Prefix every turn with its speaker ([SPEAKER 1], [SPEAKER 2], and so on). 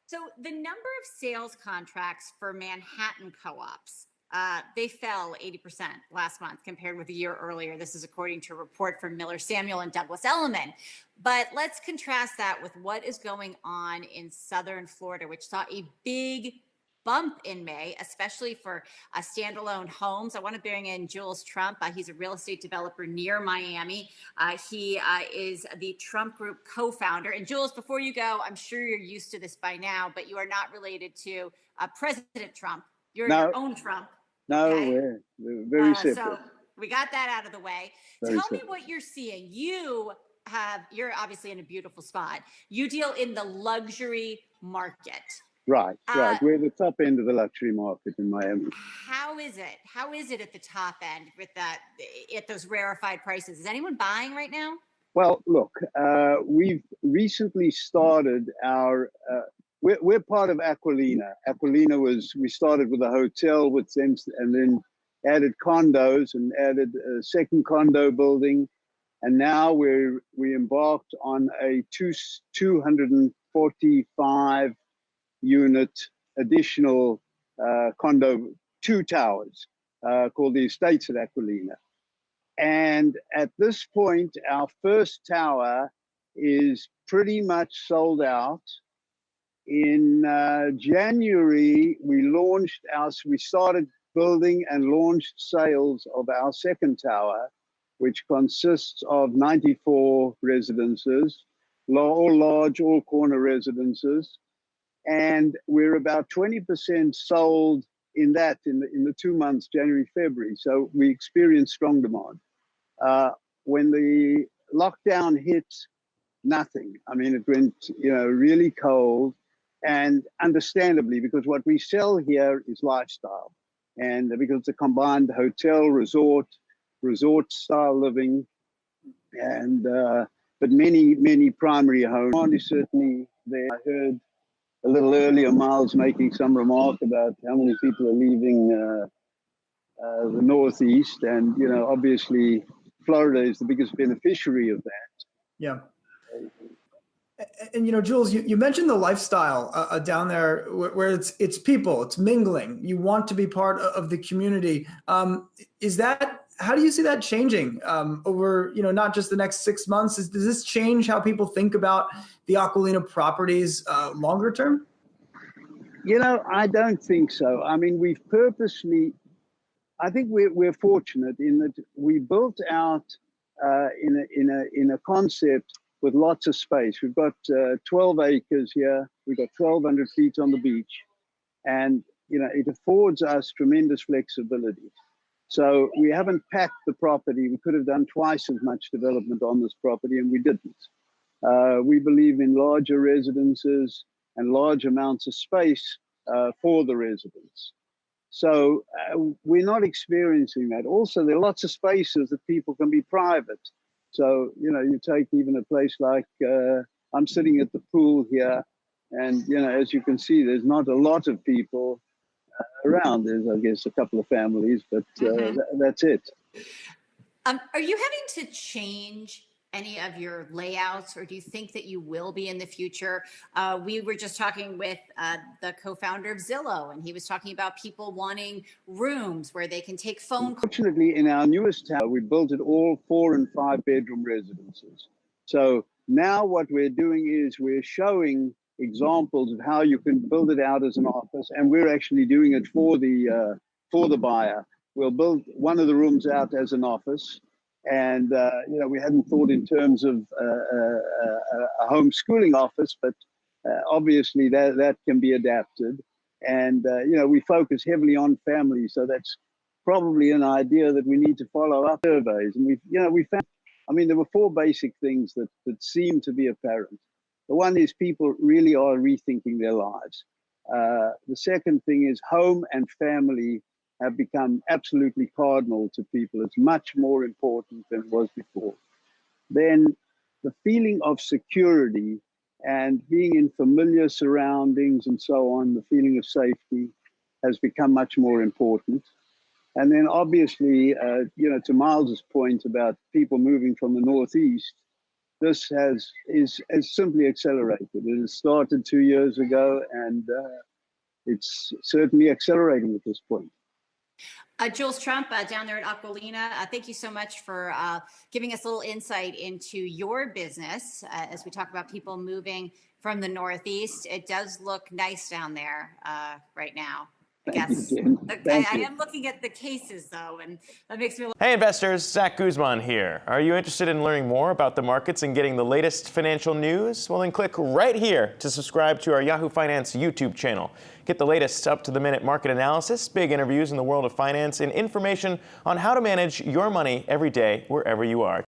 [SPEAKER 1] So the number of sales contracts for Manhattan co-ops, they fell 80% last month compared with a year earlier. This is according to a report from Miller Samuel and Douglas Elliman. But let's contrast that with what is going on in Southern Florida, which saw a big bump in May, especially for standalone homes. I want to bring in Jules Trump. He's a real estate developer near Miami. He is the Trump Group co-founder. And Jules, before you go, I'm sure you're used to this by now, but you are not related to President Trump. You're your own Trump.
[SPEAKER 2] No,
[SPEAKER 1] okay?
[SPEAKER 2] we're very separate.
[SPEAKER 1] So we got that out of the way. Tell me what you're seeing. You're obviously in a beautiful spot. You deal in the luxury market.
[SPEAKER 2] Right. We're at the top end of the luxury market in Miami.
[SPEAKER 1] How is it? How is it at the top end with at those rarefied prices? Is anyone buying right now?
[SPEAKER 2] Well, look, we've recently started we're part of Aquilina. Aquilina we started with a hotel with them and then added condos and added a second condo building. And now we embarked on a 245 unit additional condo, 2 towers called the Estates at Aquilina. And at this point, our first tower is pretty much sold out. In January, we started building and launched sales of our second tower, which consists of 94 residences, all large, all corner residences. And we're about 20% sold in the 2 months, January, February. So we experienced strong demand. When the lockdown hit, nothing. I mean, it went, really cold, and understandably, because what we sell here is lifestyle, and because it's a combined hotel, resort style living, and but many primary homes. Demand is certainly there. I heard a little earlier Miles making some remark about how many people are leaving the Northeast, and obviously Florida is the biggest beneficiary of that.
[SPEAKER 3] Yeah. And Jules, you mentioned the lifestyle down there, where it's people, it's mingling. You want to be part of the community. How do you see that changing over not just the next 6 months? Does this change how people think about the Aquilina properties longer term?
[SPEAKER 2] I don't think so. I mean, I think we're fortunate in that we built out in a concept with lots of space. We've got 12 acres here. We've got 1,200 feet on the beach, and it affords us tremendous flexibility. So we haven't packed the property. We could have done twice as much development on this property, and we didn't. We believe in larger residences and large amounts of space for the residents. So we're not experiencing that. Also, there are lots of spaces that people can be private. So, you take even a place like, I'm sitting at the pool here, and, as you can see, there's not a lot of people around. There's, I guess, a couple of families, but that's it.
[SPEAKER 1] Are you having to change any of your layouts, or do you think that you will be in the future? We were just talking with the co-founder of Zillow, and he was talking about people wanting rooms where they can take phone calls.
[SPEAKER 2] Fortunately, in our newest tower, we built it all 4 and 5 bedroom residences. So now what we're doing is we're showing examples of how you can build it out as an office, and we're actually doing it for the buyer. We'll build one of the rooms out as an office. And, we hadn't thought in terms of a homeschooling office, but obviously that can be adapted. And, we focus heavily on families. So that's probably an idea that we need to follow up surveys. And we found, there were 4 basic things that seem to be apparent. The one is people really are rethinking their lives. The second thing is home and family have become absolutely cardinal to people. It's much more important than it was before. Then the feeling of security and being in familiar surroundings and so on, the feeling of safety has become much more important. And then obviously, to Miles's point about people moving from the Northeast, this has simply accelerated. It has started 2 years ago, and it's certainly accelerating at this point.
[SPEAKER 1] Jules Trump down there at Aquilina, thank you so much for giving us a little insight into your business as we talk about people moving from the Northeast. It does look nice down there right now. I guess. I am looking at the cases, though, and that makes me...
[SPEAKER 4] Hey, investors. Zach Guzman here. Are you interested in learning more about the markets and getting the latest financial news? Well, then click right here to subscribe to our Yahoo Finance YouTube channel. Get the latest up-to-the-minute market analysis, big interviews in the world of finance, and information on how to manage your money every day wherever you are.